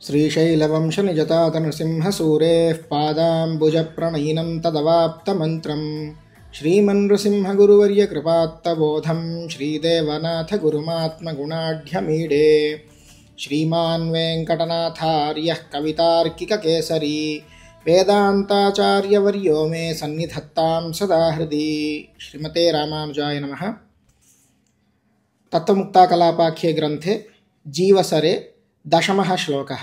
श्रीशैलवंशनिजतातनृसिंहसूरेः पादाम्बुजप्रणयिनं तदवाप्तमन्त्रं श्रीमन्नृसिंहगुरुवर्यकृपात्तबोधं श्रीदेवनाथगुरुमात्मगुणाढ्यमीडे श्रीमान् वेङ्कटनाथार्यः कवितार्किककेसरी वेदान्ताचार्यवर्यो मे सन्निधत्तां सदा हृदि। श्रीमते रामानुजाय नमः। तत्त्वमुक्ताकलापाख्ये ग्रन्थे जीवसरे दशमः श्लोकः।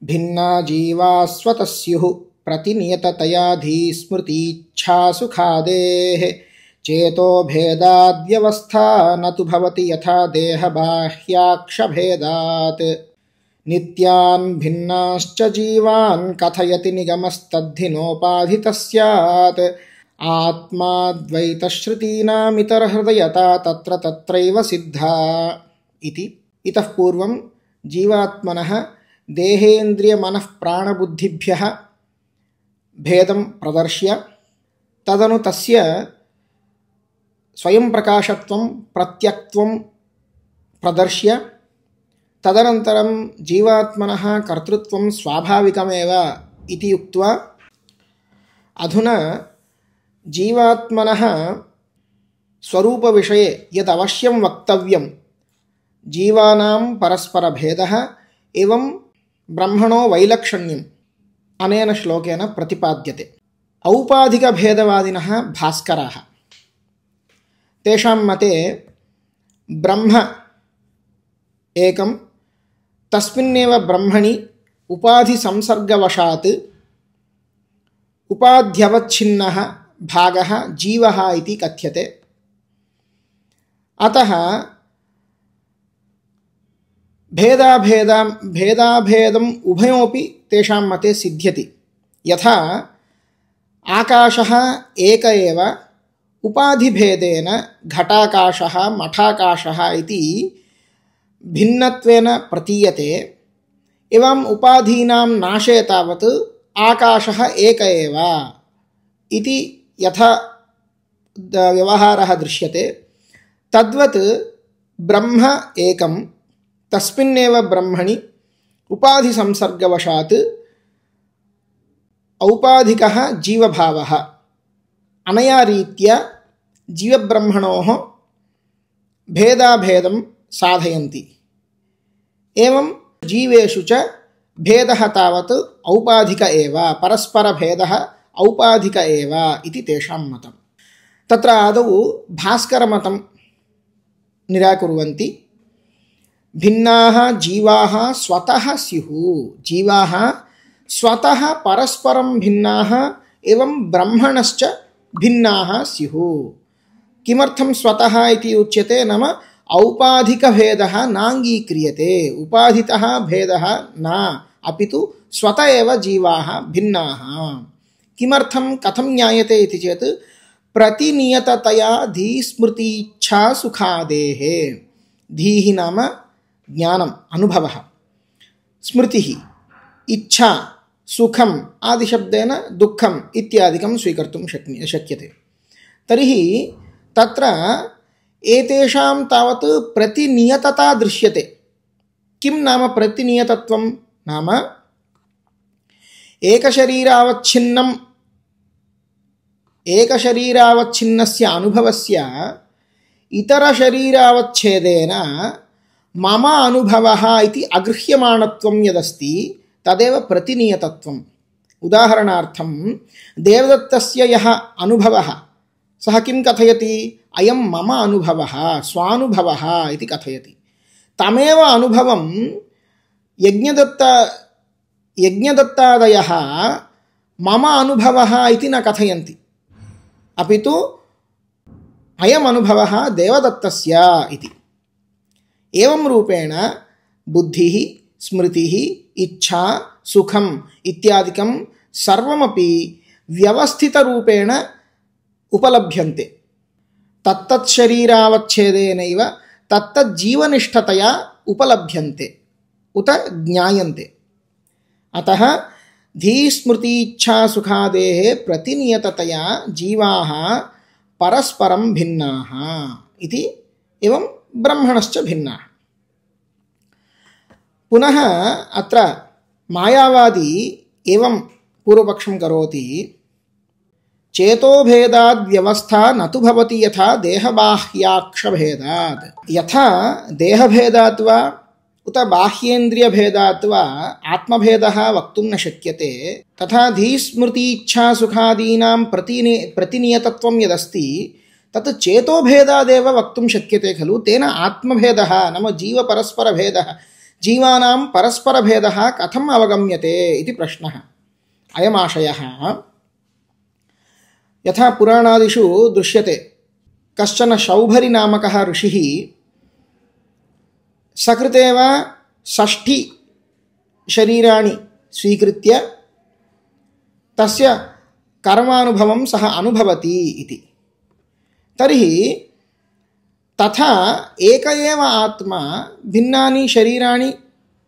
भिन्ना जीवा स्वतः स्युः प्रतिनियततया धीस्मृतीच्छासुखादेः चेतो भेदाद्यवस्था न तु भवति यथा देहबाह्याक्षभेदात्। नित्यान् भिन्नाश्च जीवान् कथयति निगमस्तद्धिनोपाधितः स्यात्। आत्माद्वैतश्रुतीनामितरहृदयता तत्र तत्रैव सिद्धा इति। इतः पूर्वं जीवात्मनः देहेन्द्रिय मनः प्राणबुद्धिभ्यः भेदं प्रदर्श्य तदनु तस्य स्वयं प्रकाशत्वं प्रत्यक्त्वं प्रदर्श्य तदनन्तरं जीवात्मनः कर्तृत्वं स्वाभाविकमेव इति उक्त्वा अधुना जीवात्मनः स्वरूपविषये यदवश्यं वक्तव्यं जीवानां परस्परभेदः एवं ब्रह्मणो वैलक्षण्यम् अनेन श्लोकेन प्रतिपाद्यते। औपाधिकभेदवादिनः भास्कराः तेषां मते ब्रह्म एकं, तस्मिन्नेव ब्रह्मणि उपाधिसंसर्गवशात् उपाध्यवच्छिन्नः भागः जीवः इति कथ्यते। अतः भेदाभेदम् उभयोऽपि तेषां मते सिद्ध्यति। यथा आकाशः एक एव उपाधिभेदेन घटाकाशः मठाकाशः इति भिन्नत्वेन प्रतीयते, एवम् उपाधीनां नाशे तावत् आकाशः एक एव इति यथा व्यवहारः दृश्यते, तद्वत् ब्रह्म एकं, तस्मिन्नेव ब्रह्मणि उपाधिसंसर्गवशात् औपाधिकः जीवभावः। अनया रीत्या जीवब्रह्मणोः भेदाभेदं साधयन्ति। एवं जीवेषु च भेदः तावत् औपाधिक एव, परस्परभेदः औपाधिक एव इति तेषां मतं। तत्र आदौ भास्करमतं निराकुर्वन्ति। भिन्नाः जीवाः स्वतः स्युः। जीवाः स्वतः परस्परं भिन्नाः एवं ब्रह्मणश्च भिन्नाः स्युः। किमर्थं स्वतः इति उच्यते? नाम औपाधिकभेदः नाङ्गीक्रियते, उपाधितः भेदः न, अपि तु स्वत एव जीवाः भिन्नाः। किमर्थं, कथं ज्ञायते इति चेत् प्रतिनियततया धीस्मृतीच्छा सुखादेः। धीः नाम ज्ञानम्, अनुभवः, स्मृतिः, इच्छा, सुखम् आदिशब्देन दुःखम् इत्यादिकं स्वीकर्तुं शक्यते। तर्हि तत्र एतेषां तावत् प्रतिनियतता दृश्यते। किं नाम प्रतिनियतत्वं? नाम एकशरीरावच्छिन्नस्य अनुभवस्य इतरशरीरावच्छेदेन मम अनुभवः इति अगृह्यमाणत्वं यदस्ति तदेव प्रतिनियतत्वम्। उदाहरणार्थं देवदत्तस्य यः अनुभवः, सः किं कथयति? अयं मम अनुभवः, स्वानुभवः इति कथयति। तमेव अनुभवं यज्ञदत्तादयः मम अनुभवः इति न कथयन्ति, अपि तु अयम् अनुभवः देवदत्तस्य इति। एवं रूपेण बुद्धिः, स्मृतिः, इच्छा, सुखम् इत्यादिकं सर्वमपि व्यवस्थितरूपेण उपलभ्यन्ते। तत्तच्छरीरावच्छेदेनैव तत्तज्जीवनिष्ठतया उपलभ्यन्ते उत ज्ञायन्ते। अतः धीस्मृतीच्छासुखादेः प्रतिनियततया जीवाः परस्परं भिन्नाः इति। एवं ब्रह्मणश्च भिन्नाः। पुनः अत्र मायावादी एवं पूर्वपक्षं करोति, चेतोभेदाद्व्यवस्था न तु भवति यथा देहबाह्याक्षभेदात्। यथा देहभेदात् वा उत बाह्येन्द्रियभेदात् वा आत्मभेदः वक्तुं न शक्यते, तथा धीस्मृतीच्छासुखादीनां प्रतिनियतत्वं यदस्ति तत् चेतोभेदादेव वक्तुं शक्यते खलु। तेन आत्मभेदः नाम जीवपरस्परभेदः, जीवानां परस्परभेदः कथम् अवगम्यते इति प्रश्नः। अयमाशयः यथा पुराणादिषु दृश्यते, कश्चन शौभरी नामकः ऋषिः सकृतेव 60 शरीराणि स्वीकृत्य तस्य कर्मानुभवं सः अनुभवति इति। तर्हि तथा एक एव आत्मा भिन्नानि शरीराणि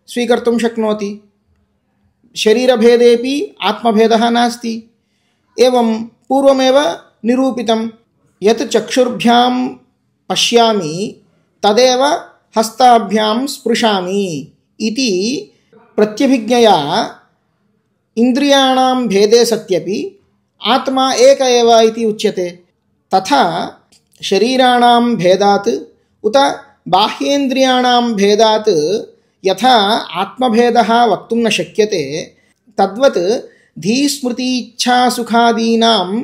स्वीकर्तुं शक्नोति, शरीरभेदेपि आत्मभेदः नास्ति। एवं पूर्वमेव निरूपितं, यत् चक्षुर्भ्यां पश्यामि तदेव हस्ताभ्यां स्पृशामि इति प्रत्यभिज्ञया इन्द्रियाणां भेदे सत्यपि आत्मा एक एव इति उच्यते। तथा शरीराणां भेदात् उत बाह्येन्द्रियाणां भेदात् यथा आत्मभेदः वक्तुं न शक्यते, तद्वत् धीस्मृतीच्छासुखादीनां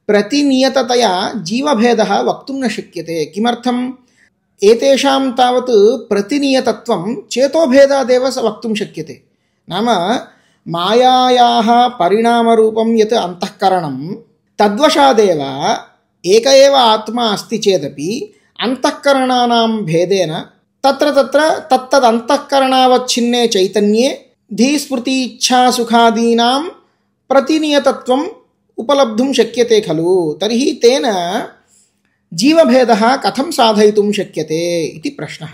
प्रतिनियततया जीवभेदः वक्तुं न शक्यते। किमर्थम्? एतेषां तावत् प्रतिनियतत्वं चेतोभेदादेव वक्तुं शक्यते। नाम मायायाः परिणामरूपं यत् अन्तःकरणं, तद्वशादेव एक एव आत्मा अस्ति चेदपि अन्तःकरणानां भेदेन तत्र तत्तदन्तःकरणावच्छिन्ने चैतन्ये धीस्मृतीच्छासुखादीनां प्रतिनियतत्वम् उपलब्धुं शक्यते खलु। तर्हि तेन जीवभेदः कथं साधयितुं शक्यते इति प्रश्नः।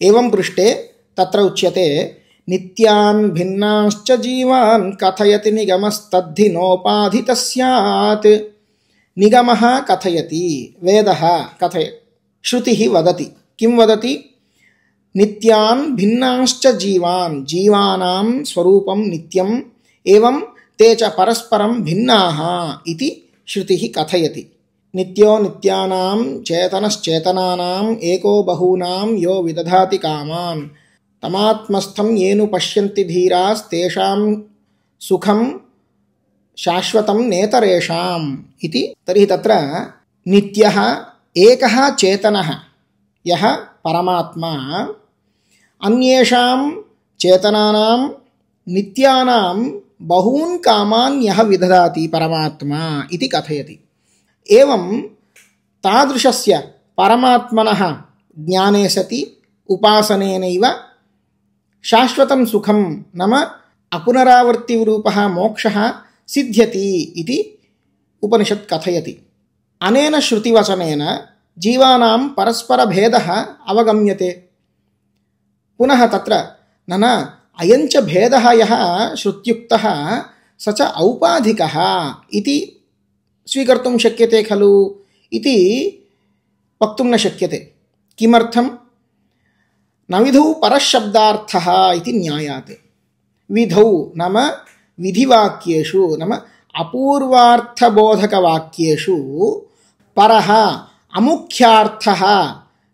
एवं पृष्टे तत्र उच्यते, नित्यान् भिन्नाश्च जीवान् कथयति निगमस्तद्धि नोपाधितः स्यात्। निगमः कथयति, वेदः कथयति, श्रुतिः वदति। किं वदति? नित्यान् भिन्नाश्च जीवान्, जीवानां स्वरूपं नित्यम्, एवं ते च परस्परं भिन्नाः इति श्रुतिः कथयति। नित्यो नित्यानां चेतनश्चेतनानाम् एको बहूनां यो विदधाति कामान् तमात्मस्थं येनु पश्यन्ति धीरास्तेषां सुखं शाश्वतं नेतरेषाम् इति। तर्हि तत्र नित्यः एकः चेतनः यः परमात्मा, अन्येषां चेतनानां नित्यानां बहून् कामान् यः विदधाति परमात्मा इति कथयति। एवं तादृशस्य परमात्मनः ज्ञाने सति उपासनेनैव शाश्वतं सुखं नाम अपुनरावर्तिरूपः मोक्षः सिद्ध्यति इति उपनिषत् कथयति। अनेन श्रुतिवचनेन जीवानां परस्परभेदः अवगम्यते। पुनः तत्र न अयञ्च भेदः यः श्रुत्युक्तः स च औपाधिकः इति स्वीकर्तुं शक्यते खलु इति वक्तुं न शक्यते। किमर्थं? न विधौ परशब्दार्थः इति न्यायात्। विधौ नाम विधिवाक्येषु नाम अपूर्वार्थबोधकवाक्येषु परः अमुख्यार्थः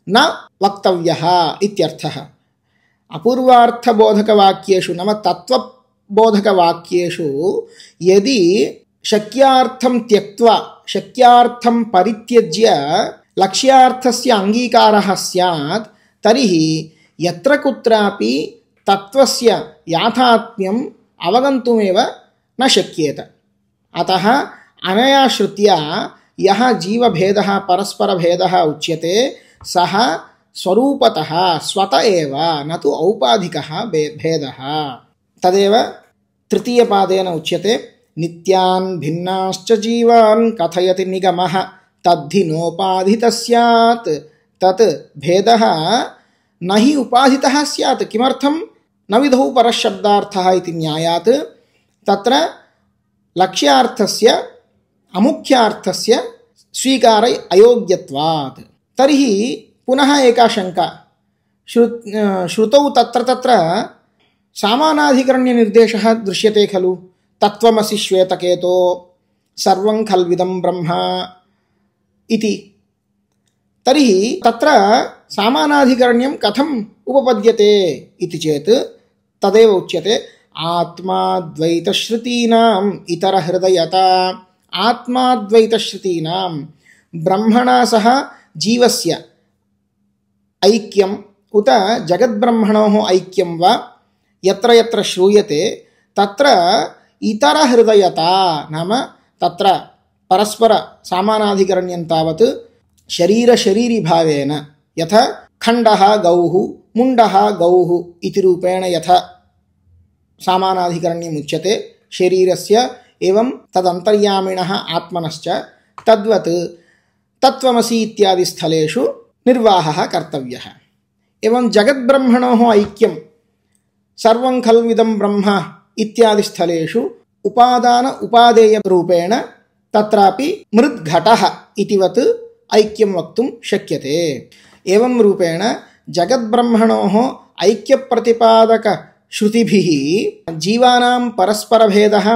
न वक्तव्यः इत्यर्थः। अपूर्वार्थबोधकवाक्येषु नाम तत्त्वबोधकवाक्येषु यदि शक्यार्थं त्यक्त्वा शक्यार्थं परित्यज्य लक्ष्यार्थस्य अङ्गीकारः स्यात्, तर्हि यत्र कुत्रापि तत्त्वस्य याथात्म्यम् अवगन्तुमेव न शक्येत। अतः अनया श्रुत्या यः जीवभेदः परस्परभेदः उच्यते सः स्वरूपतः स्वत एव न तु औपाधिकः भेदः। तदेव तृतीयपादेन उच्यते, नित्यान् भिन्नाश्च जीवान् कथयति निगमः तद्धि नोपाधितः स्यात्। तत् भेदः न हि उपाधितः स्यात्। किमर्थं? न विधौ परशब्दार्थः इति न्यायात्। तत्र लक्ष्यार्थस्य अमुख्यार्थस्य स्वीकार अयोग्यत्वात्। तर्हि पुनः एका शङ्का, श्रुतौ तत्र सामानाधिकरण्यनिर्देशः दृश्यते खलु तत्त्वमसि श्वेतकेतो सर्वं खल्विदं ब्रह्म इति। तर्हि तत्र सामानाधिकरण्यं कथम् उपपद्यते इति चेत् तदेव उच्यते आत्माद्वैतश्रुतीनाम् इतरहृदयता आत्माद्वैतश्रुतीनां ब्रह्मणा सह जीवस्य ऐक्यम् उत जगद्ब्रह्मणोः ऐक्यं वा यत्र यत्र श्रूयते तत्र इतरहृदयता नाम तत्र परस्पर सामानाधिकरण्यं तावत् शरीरशरीरिभावेन यथा खण्डः गौः मुण्डः गौः इति रूपेण यथा सामानाधिकरण्यम् उच्यते शरीरस्य एवं तदन्तर्यामिणः आत्मनश्च तद्वत् तत्त्वमसि इत्यादि स्थलेषु निर्वाहः कर्तव्यः। एवं जगद्ब्रह्मणोः ऐक्यं सर्वं खल्विदं ब्रह्म इत्यादि स्थलेषु उपादान उपादेय रूपेण तत्रापि मृद्घटः इतिवत् ऐक्यं वक्तुं शक्यते। एवं रूपेण जगद्ब्रह्मणोः ऐक्यप्रतिपादक श्रुतिभिः जीवानां परस्परभेदः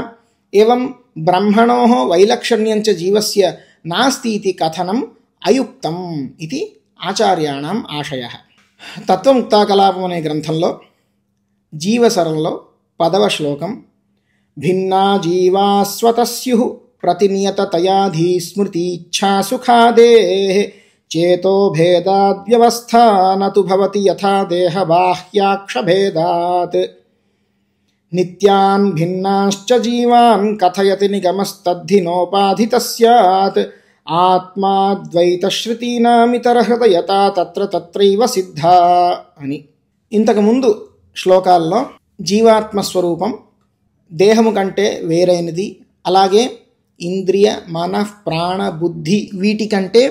एवं ब्रह्मणोः वैलक्षण्यं च जीवस्य नास्ति इति कथनम् अयुक्तम् इति आचार्याणाम् आशयः। तत्त्वमुक्ताकलापम् अने ग्रन्थंलो जीवसरंलो पदव श्लोकं भिन्ना जीवा स्वतः स्युः प्रतिनियततयाधी स्मृतीच्छा सुखादेः चेतो भेदाद्व्यवस्था न तु भवति यथा देहबाह्याक्षभेदात् नित्यान् भिन्नाश्च जीवान् कथयति निगमस्तद्धि नोपाधितः स्यात् ఆత్మాద్వైతశ్రుతీనామితరహృదయతా తత్ర తత్రైవ సిద్ధా అని. ఇంతకు ముందు శ్లోకాల్లో జీవాత్మస్వరూపం దేహము కంటే వేరైనది, అలాగే ఇంద్రియ మనః ప్రాణ బుద్ధి వీటి కంటే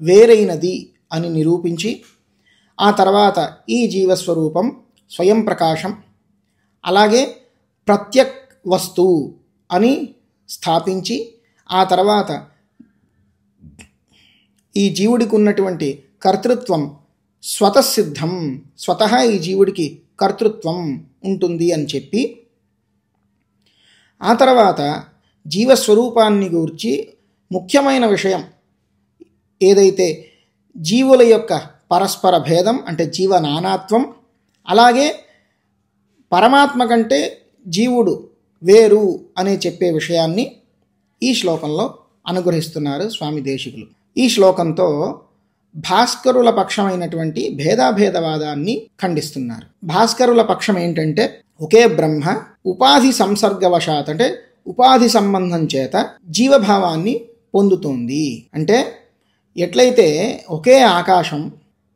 వేరైనది అని నిరూపించి ఆ తర్వాత ఈ జీవస్వరూపం స్వయం ప్రకాశం, అలాగే ప్రత్యక్ వస్తువు అని స్థాపించి ఆ తర్వాత ఈ జీవుడికి ఉన్నటువంటి కర్తృత్వం స్వతసిద్ధం, స్వతహా ఈ జీవుడికి కర్తృత్వం ఉంటుంది అని చెప్పి ఆ తర్వాత జీవస్వరూపాన్ని గూర్చి ముఖ్యమైన విషయం ఏదైతే జీవుల యొక్క పరస్పర భేదం అంటే జీవ నానాత్వం, అలాగే పరమాత్మ కంటే జీవుడు వేరు అనే చెప్పే విషయాన్ని ఈ శ్లోకంలో అనుగ్రహిస్తున్నారు స్వామి దేశికులు. ఈ శ్లోకంతో భాస్కరుల పక్షమైనటువంటి భేదాభేదవాదాన్ని ఖండిస్తున్నారు. భాస్కరుల పక్షం ఏంటంటే ఒకే బ్రహ్మ ఉపాధి సంసర్గవశాత్ అంటే ఉపాధి సంబంధం చేత జీవభావాన్ని పొందుతోంది. అంటే ఎట్లయితే ఒకే ఆకాశం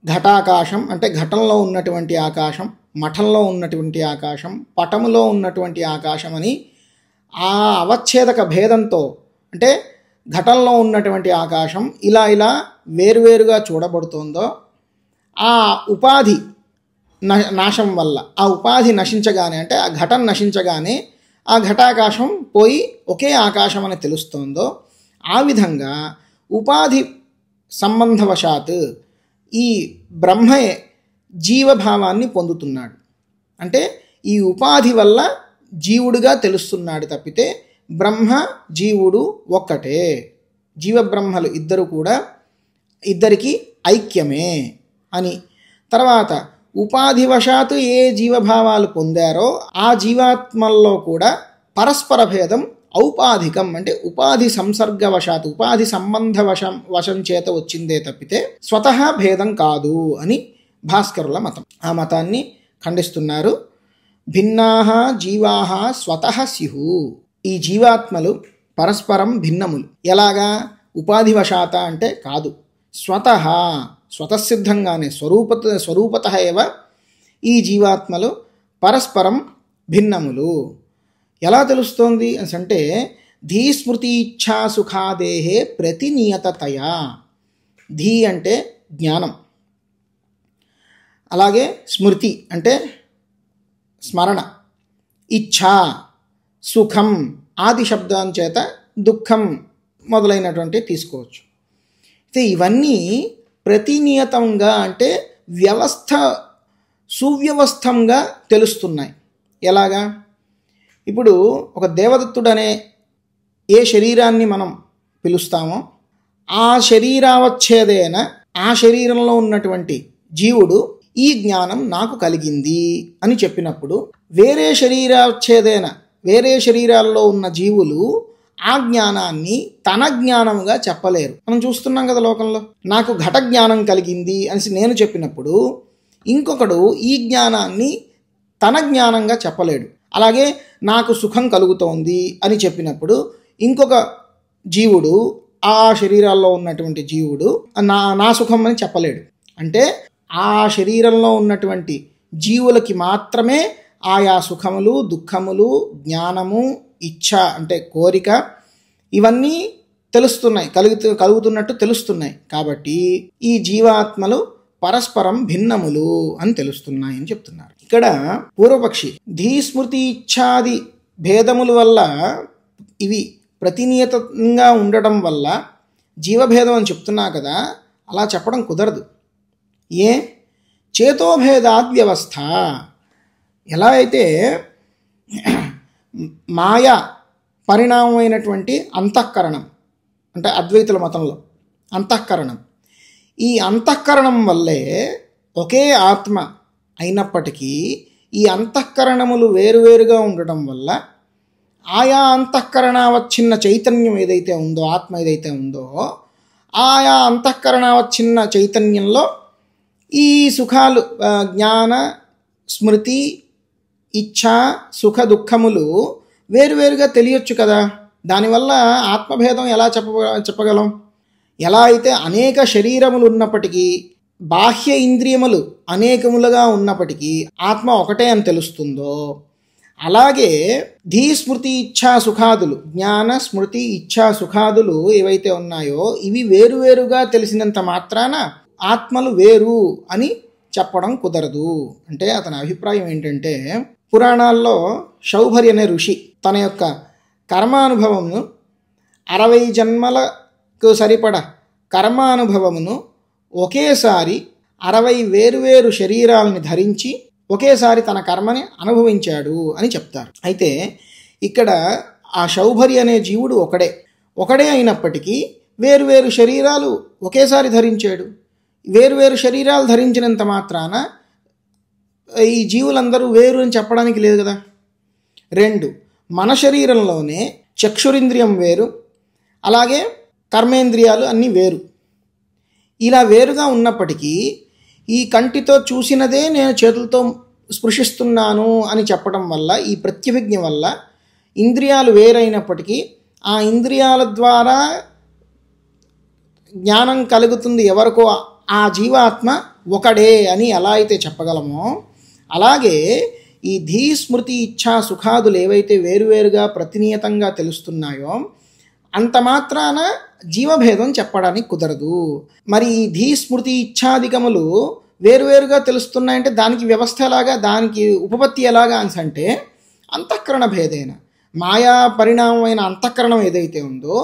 ఘటాకాశం అంటే ఘటంలో ఉన్నటువంటి ఆకాశం, మఠంలో ఉన్నటువంటి ఆకాశం, పటములో ఉన్నటువంటి ఆకాశం అని ఆ అవచ్ఛేదక భేదంతో అంటే ఘటంలో ఉన్నటువంటి ఆకాశం ఇలా ఇలా వేరువేరుగా చూడబడుతోందో ఆ ఉపాధి నాశం వల్ల ఆ ఉపాధి నశించగానే అంటే ఆ ఘటం నశించగానే ఆ ఘటాకాశం పోయి ఒకే ఆకాశం అని తెలుస్తోందో ఆ విధంగా ఉపాధి సంబంధవశాత్ ఈ బ్రహ్మయే జీవభావాన్ని పొందుతున్నాడు. అంటే ఈ ఉపాధి వల్ల జీవుడుగా తెలుస్తున్నాడు తప్పితే బ్రహ్మ జీవుడు ఒక్కటే. జీవబ్రహ్మలు ఇద్దరు కూడా ఇద్దరికి ఐక్యమే అని. తర్వాత ఉపాధివశాత్తు ఏ జీవభావాలు పొందారో ఆ జీవాత్మల్లో కూడా పరస్పర భేదం ఔపాధికం అంటే ఉపాధి సంసర్గవశాత్ ఉపాధి సంబంధ వశం చేత వచ్చిందే తప్పితే స్వతహా భేదం కాదు అని భాస్కరుల మతం. ఆ మతాన్ని ఖండిస్తున్నారు. భిన్నాః జీవాః స్వతః స్యుః. ఈ జీవాత్మలు పరస్పరం భిన్నములు. ఎలాగా? ఉపాధివశాత అంటే కాదు, స్వతః స్వతసిద్ధంగానే స్వరూపతః ఏవ ఈ జీవాత్మలు పరస్పరం భిన్నములు. ఎలా తెలుస్తోంది అంటే ధీస్మృతి ఇచ్ఛా సుఖాదేహే ప్రతినియతతయా. ధీ అంటే జ్ఞానం, అలాగే స్మృతి అంటే స్మరణ, ఇచ్ఛా సుఖం ఆది శబ్దం చేత దుఃఖం మొదలైనటువంటి తీసుకోవచ్చు. అయితే ఇవన్నీ ప్రతినియతంగా అంటే వ్యవస్థ సువ్యవస్థంగా తెలుస్తున్నాయి. ఎలాగా? ఇప్పుడు ఒక దేవదత్తుడు అనే ఏ శరీరాన్ని మనం పిలుస్తామో ఆ శరీరావచ్ఛేదేన ఆ శరీరంలో ఉన్నటువంటి జీవుడు ఈ జ్ఞానం నాకు కలిగింది అని చెప్పినప్పుడు వేరే శరీరావచ్ఛేదేన వేరే శరీరాల్లో ఉన్న జీవులు ఆ జ్ఞానాన్ని తన జ్ఞానంగా చెప్పలేరు. మనం చూస్తున్నాం కదా లోకంలో. నాకు ఘట జ్ఞానం కలిగింది అని నేను చెప్పినప్పుడు ఇంకొకడు ఈ జ్ఞానాన్ని తన జ్ఞానంగా చెప్పలేడు. అలాగే నాకు సుఖం కలుగుతోంది అని చెప్పినప్పుడు ఇంకొక జీవుడు ఆ శరీరాల్లో ఉన్నటువంటి జీవుడు నా సుఖం అని చెప్పలేడు. అంటే ఆ శరీరంలో ఉన్నటువంటి జీవులకి మాత్రమే ఆయా సుఖములు, దుఃఖములు, జ్ఞానము, ఇచ్ఛ అంటే కోరిక ఇవన్నీ తెలుస్తున్నాయి, కలుగుతున్నట్టు తెలుస్తున్నాయి. కాబట్టి ఈ జీవాత్మలు పరస్పరం భిన్నములు అని తెలుస్తున్నాయని చెప్తున్నారు. ఇక్కడ పూర్వపక్షి ధీస్మృతి ఇచ్ఛాది భేదముల వల్ల ఇవి ప్రతినియతంగా ఉండటం వల్ల జీవభేదం అని చెప్తున్నా కదా, అలా చెప్పడం కుదరదు. ఏ చేతోభేదాద్ వ్యవస్థ. ఎలా అయితే మాయా పరిణామమైనటువంటి అంతఃకరణం అంటే అద్వైతుల మతంలో అంతఃకరణం, ఈ అంతఃకరణం వల్లే ఒకే ఆత్మ అయినప్పటికీ ఈ అంతఃకరణములు వేరువేరుగా ఉండటం వల్ల ఆయా అంతఃకరణావచ్ఛిన్న చైతన్యం ఏదైతే ఉందో, ఆత్మ ఏదైతే ఉందో, ఆయా అంతఃకరణావచ్ఛిన్న చైతన్యంలో ఈ సుఖాలు జ్ఞాన, స్మృతి, ఇచ్ఛ, సుఖ దుఃఖములు వేరువేరుగా తెలియచ్చు కదా. దానివల్ల ఆత్మభేదం ఎలా చెప్పగలం? ఎలా అయితే అనేక శరీరములు ఉన్నప్పటికీ, బాహ్య ఇంద్రియములు అనేకములుగా ఉన్నప్పటికీ ఆత్మ ఒకటే అని తెలుస్తుందో, అలాగే ధీ స్మృతి ఇచ్ఛా సుఖాదులు, జ్ఞాన, స్మృతి, ఇచ్ఛా సుఖాదులు ఏవైతే ఉన్నాయో ఇవి వేరువేరుగా తెలిసినంత మాత్రాన ఆత్మలు వేరు అని చెప్పడం కుదరదు. అంటే అతని అభిప్రాయం ఏంటంటే, పురాణాల్లో శౌభరి అనే ఋషి తన యొక్క కర్మానుభవమును 60 జన్మలకు సరిపడ కర్మానుభవమును ఒకేసారి 60 వేరువేరు శరీరాలని ధరించి ఒకేసారి తన కర్మని అనుభవించాడు అని చెప్తారు. అయితే ఇక్కడ ఆ శౌభరి అనే జీవుడు ఒకడే అయినప్పటికీ వేరువేరు శరీరాలు ఒకేసారి ధరించాడు. వేరువేరు శరీరాలు ధరించినంత మాత్రాన ఈ జీవులందరూ వేరు అని చెప్పడానికి లేదు కదా. 2, మన శరీరంలోనే చక్షురింద్రియం వేరు, అలాగే కర్మేంద్రియాలు అన్నీ వేరు. ఇలా వేరుగా ఉన్నప్పటికీ ఈ కంటితో చూసినదే నేను చేతులతో స్పృశిస్తున్నాను అని చెప్పడం వల్ల, ఈ ప్రత్యభిజ్ఞ వల్ల ఇంద్రియాలు వేరైనప్పటికీ ఆ ఇంద్రియాల ద్వారా జ్ఞానం కలుగుతుంది ఎవరికో, ఆ జీవాత్మ ఒకడే అని ఎలా అయితే చెప్పగలమో, అలాగే ఈ ధీ స్మృతి ఇచ్ఛా సుఖాదులు ఏవైతే వేరువేరుగా ప్రతినియతంగా తెలుస్తున్నాయో అంత మాత్రాన జీవభేదం చెప్పడానికి కుదరదు. మరి ఈ ధీ స్మృతి ఇచ్ఛాధికములు వేరువేరుగా తెలుస్తున్నాయంటే దానికి వ్యవస్థ ఎలాగా, దానికి ఉపపత్తి ఎలాగా అంటే అంతఃకరణ భేదేన, మాయా పరిణామమైన అంతఃకరణం ఏదైతే ఉందో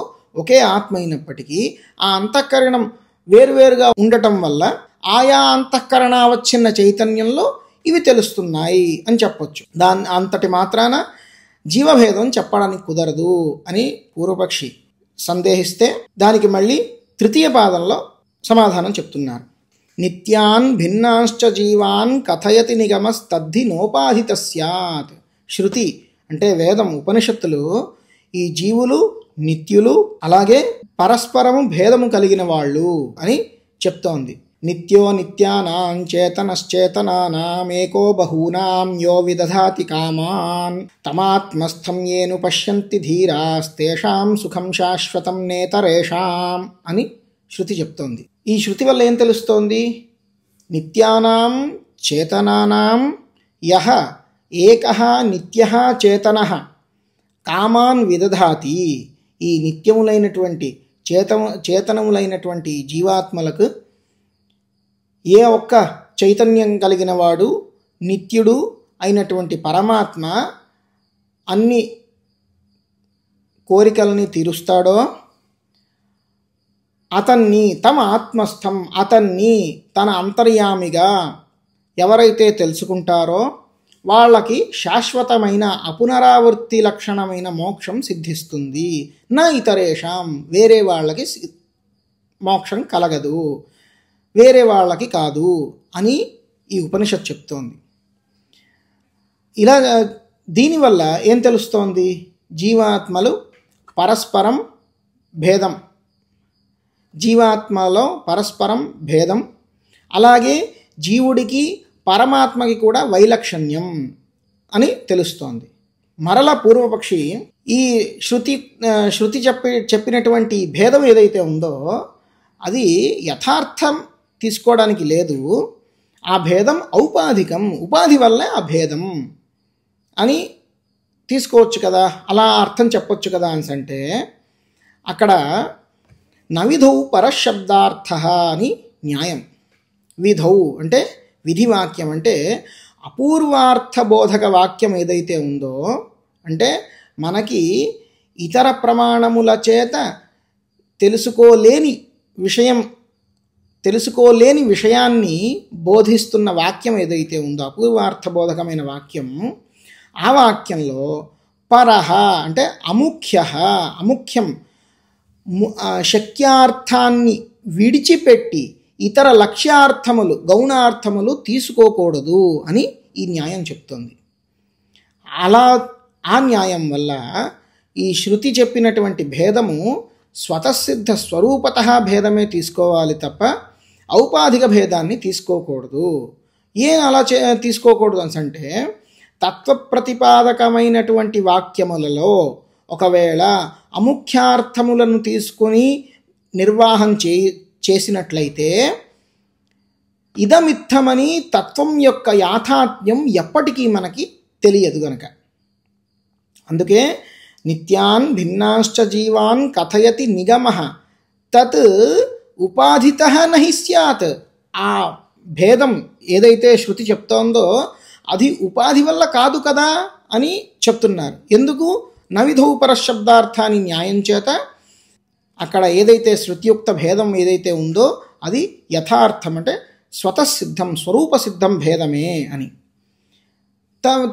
ఒకే ఆత్మ అయినప్పటికీ ఆ అంతఃకరణం వేరువేరుగా ఉండటం వల్ల ఆయా అంతఃకరణావచ్ఛిన్న చైతన్యంలో ఇవి తెలుస్తున్నాయి అని చెప్పొచ్చు. అంతటి మాత్రాన జీవభేదం చెప్పడానికి కుదరదు అని పూర్వపక్షి సందేహిస్తే దానికి మళ్ళీ తృతీయ పాదంలో సమాధానం చెప్తున్నారు. నిత్యాన్ భిన్నాశ్చ జీవాన్ కథయతి నిగమస్తద్ధి నోపాధిత స్యాత్. శృతి అంటే వేదం, ఉపనిషత్తులు ఈ జీవులు నిత్యులు, అలాగే పరస్పరము భేదము కలిగిన వాళ్ళు అని చెప్తోంది. నిత్యో నిత్యానాం చేతనశ్చేతనానామేకో బహూనాం యో విదధాతి కామాన్ తమాత్మస్థం ఏను పశ్యంతి ధీరాస్తేషాం సుఖం శాశ్వతం నేతరేషాం అని శృతి చెప్తోంది. ఈ శృతి వల్ల ఏం తెలుస్తోంది? నిత్యానాం చేతనానాం యహ ఏకః నిత్యః చేతనః కామాన్ విదధాతి. ఈ నిత్యములైనటువంటి చేతనములైనటువంటి జీవాత్మలకు ఏ ఒక్క చైతన్యం కలిగిన వాడు, నిత్యుడు అయినటువంటి పరమాత్మ అన్ని కోరికలని తీరుస్తాడో అతన్ని తమ ఆత్మస్థం, అతన్ని తన అంతర్యామిగా ఎవరైతే తెలుసుకుంటారో వాళ్ళకి శాశ్వతమైన అపునరావృత్తి లక్షణమైన మోక్షం సిద్ధిస్తుంది. నా ఇతరేషాం, వేరే వాళ్ళకి మోక్షం కలగదు, వేరే వాళ్ళకి కాదు అని ఈ ఉపనిషత్ చెప్తోంది. ఇలా దీనివల్ల ఏం తెలుస్తోంది? జీవాత్మలు పరస్పరం భేదం, జీవాత్మలో పరస్పరం భేదం, అలాగే జీవుడికి పరమాత్మకి కూడా వైలక్షణ్యం అని తెలుస్తోంది. మరల పూర్వపక్షి ఈ శృతి చెప్పినటువంటి భేదం ఏదైతే ఉందో అది యథార్థం తీసుకోవడానికి లేదు. ఆ భేదం ఔపాధికం, ఉపాధి వల్లే ఆ భేదం అని తీసుకోవచ్చు కదా, అలా అర్థం చెప్పొచ్చు కదా అని అంటే అక్కడ నవిధౌ పరశబ్దార్థ అని న్యాయం. విధౌ అంటే విధివాక్యం, అంటే అపూర్వార్థబోధక వాక్యం ఏదైతే ఉందో, అంటే మనకి ఇతర ప్రమాణముల చేత తెలుసుకోలేని విషయాన్ని బోధిస్తున్న వాక్యం ఏదైతే ఉందో, అపూర్వార్థబోధకమైన వాక్యం, ఆ వాక్యంలో పరహ అంటే అముఖ్యం శక్యార్థాన్ని విడిచిపెట్టి ఇతర లక్ష్యార్థములు, గౌణార్థములు తీసుకోకూడదు అని ఈ న్యాయం చెప్తుంది. అలా ఆ న్యాయం వల్ల ఈ శృతి చెప్పినటువంటి భేదము స్వతసిద్ధ స్వరూపత భేదమే తీసుకోవాలి తప్ప ఔపాధిక భేదాన్ని తీసుకోకూడదు. ఏం అలా తీసుకోకూడదు అంటే తత్వప్రతిపాదకమైనటువంటి వాక్యములలో ఒకవేళ అముఖ్యార్థములను తీసుకొని నిర్వాహం చేసినట్లయితే ఇదమిత్తమని తత్వం యొక్క యాథాత్మ్యం ఎప్పటికీ మనకి తెలియదు గనక. అందుకే నిత్యాన్ భిన్నాశ్చ జీవాన్ కథయతి నిగమః తత్ ఉపాధితః నహి స్యాత్. ఆ భేదం ఏదైతే శృతి చెప్తోందో అది ఉపాధి వల్ల కాదు కదా అని చెప్తున్నారు. ఎందుకు? నవిధౌ పరశబ్దార్థాన్ని న్యాయం చేత అక్కడ ఏదైతే శృతియుక్త భేదం ఏదైతే ఉందో అది యథార్థం, అంటే స్వతసిద్ధం, స్వరూపసిద్ధం భేదమే అని.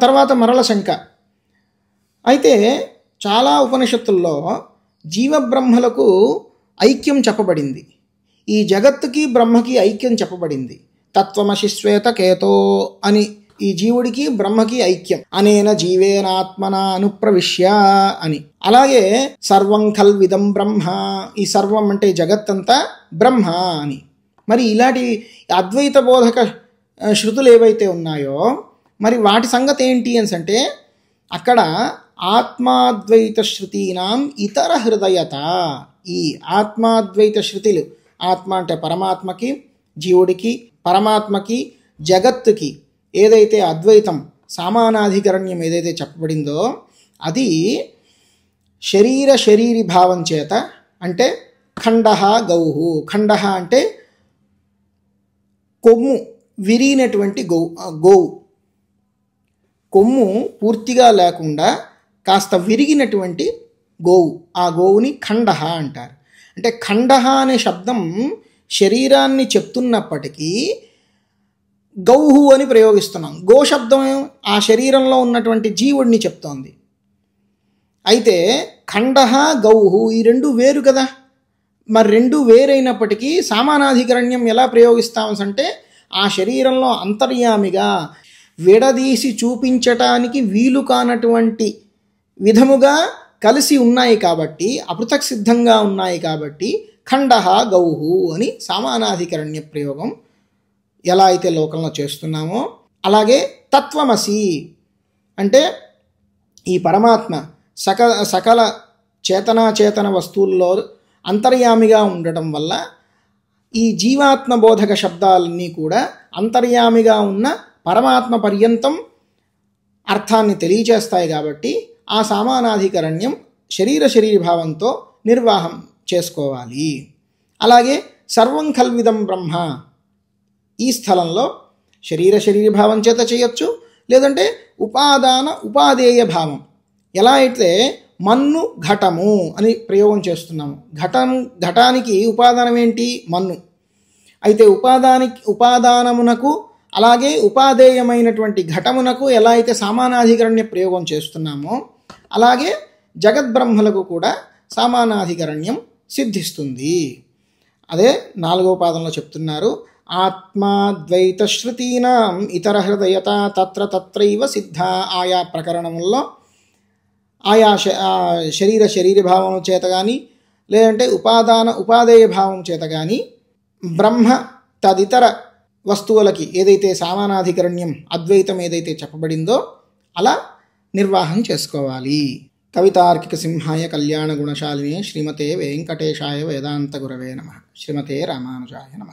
తర్వాత మరల శంక. అయితే చాలా ఉపనిషత్తుల్లో జీవబ్రహ్మలకు ఐక్యం చెప్పబడింది, ఈ జగత్తుకి బ్రహ్మకి ఐక్యం చెప్పబడింది. తత్వమసి శ్వేత కేతో అని ఈ జీవుడికి బ్రహ్మకి ఐక్యం, అనేన జీవేనాత్మన అనుప్రవిశ్య అని. అలాగే సర్వం ఖల్విదం బ్రహ్మ, ఈ సర్వం అంటే జగత్తంతా బ్రహ్మ అని. మరి ఇలాంటి అద్వైత బోధక శృతులు ఏవైతే ఉన్నాయో మరి వాటి సంగతి ఏంటి అని అంటే అక్కడ ఆత్మాద్వైత శృతీనాం ఇతర హృదయత. ఈ ఆత్మాద్వైత శృతులు, ఆత్మ అంటే పరమాత్మకి, జీవుడికి, పరమాత్మకి, జగత్తుకి ఏదైతే అద్వైతం సామానాధికరణ్యం ఏదైతే చెప్పబడిందో అది శరీరీ భావం చేత, అంటే ఖండః గౌహు, ఖండః అంటే కొమ్ము విరిగినటువంటి గోవు, కొమ్ము పూర్తిగా లేకుండా కాస్త విరిగినటువంటి గోవు, ఆ గోవుని ఖండః అంటారు. అంటే ఖండః అనే శబ్దం శరీరాన్ని చెప్తున్నప్పటికీ గౌహు అని ప్రయోగిస్తున్నాం. గో శబ్దం ఆ శరీరంలో ఉన్నటువంటి జీవుడిని చెప్తోంది. అయితే ఖండః గౌహు ఈ రెండు వేరు కదా. మరి రెండు వేరైనప్పటికీ సామానాధికరణ్యం ఎలా ప్రయోగిస్తామంటే ఆ శరీరంలో అంతర్యామిగా విడదీసి చూపించటానికి వీలు కానటువంటి విధముగా కలిసి ఉన్నాయి కాబట్టి, అపృథక్ సిద్ధంగా ఉన్నాయి కాబట్టి ఖండః గౌహు అని సామానాధికరణ్య ప్రయోగం ఎలా అయితే లోకంలో చేస్తున్నామో అలాగే తత్వమసి అంటే ఈ పరమాత్మ సకల చేతన వస్తువుల్లో అంతర్యామిగా ఉండటం వల్ల ఈ జీవాత్మ బోధక శబ్దాలన్నీ కూడా అంతర్యామిగా ఉన్న పరమాత్మ పర్యంతం అర్థాన్ని తెలియచేస్తాయి కాబట్టి ఆ సామానాధికరణ్యం శరీరీ భావంతో నిర్వాహం చేసుకోవాలి. అలాగే సర్వం ఖల్విదం బ్రహ్మ ఈ స్థలంలో శరీరీ భావం చేత చేయొచ్చు, లేదంటే ఉపాదేయ భావం. ఎలా అయితే మన్ను ఘటము అని ప్రయోగం చేస్తున్నాము, ఘటానికి ఉపాదానం ఏంటి? మన్ను. అయితే ఉపాదానమునకు అలాగే ఉపాదేయమైనటువంటి ఘటమునకు ఎలా అయితే సామానాధికరణ్య ప్రయోగం చేస్తున్నామో అలాగే జగద్బ్రహ్మలకు కూడా సామానాధికరణ్యం సిద్ధిస్తుంది. అదే 4వ పాదంలో చెప్తున్నారు, ఆత్మాద్వైతశ్రుతీనాం ఇతర హృదయత తత్ర తత్రైవ సిద్ధ. ఆయా ప్రకరణముల్లో ఆయా శరీరభావం చేత కానీ లేదంటే ఉపాదేయ భావం చేత కానీ బ్రహ్మ తదితర వస్తువులకి ఏదైతే సామానాధికరణ్యం అద్వైతం ఏదైతే చెప్పబడిందో అలా నిర్వాహం చేసుకోవాలి. కవితార్కిక సింహాయ కళ్యాణ గుణశాలినే శ్రీమతే వెంకటేశాయ వేదాంత గురవే నమః. శ్రీమతే రామానుజాయ నమః.